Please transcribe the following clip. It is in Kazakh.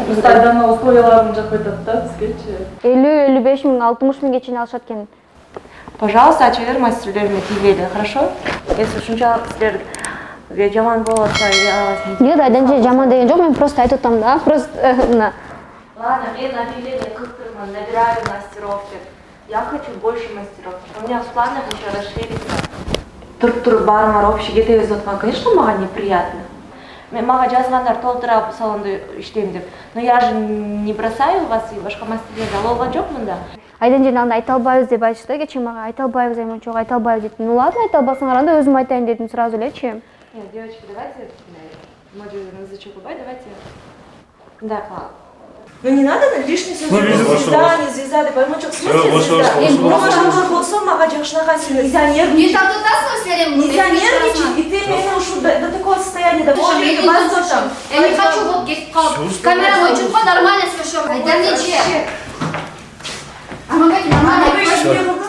Кытайдан условияларын жакпай атат да бизгечи. 50-55 миң, 60 миңге чейин алышат экен. Пожалуйста, ачыңдар мастерлерime тийбейли, хорошо? Если ушунчалык силерге жаман болуп атса, я вас не... Нет, айдан жаман деген жок, мен просто айтып атам да, просто мына. Ладно, мен объявление кыптырман, набираю мастеров. Я хочу больше мастеров. У меня в планах еще расшириться. Туруп баарыңар общий кетебиз деп аткан, конечно, мага неприятно. Мага жазгандар толтура салонда иштейм деп. Но я же не бросаю вас и башка мастерлерди ала алган жокмун да. Айдан анда айта албайбыз деп айтышты, кечээ мага айта албайбыз, айма жок, айта албайбыз деди. Ну ладно, айта албасаңар, анда өзүм айтайын дедим сразу элечи. Нет, девочки, давайте, Маджи, язычок убай, давайте. Да, класс. Ну не надо лишний звезда, не звезда, да поймочок, в смысле звезда? Ну, болсо мага жакшынака нельзя нервничать. Нельзя нервничать, и ты меня уж до такого состояния доводишь. Я не хочу вот кетип калып. Камераны өчүрүп кой, нормально слышу. Айдан нече. А мага нормально.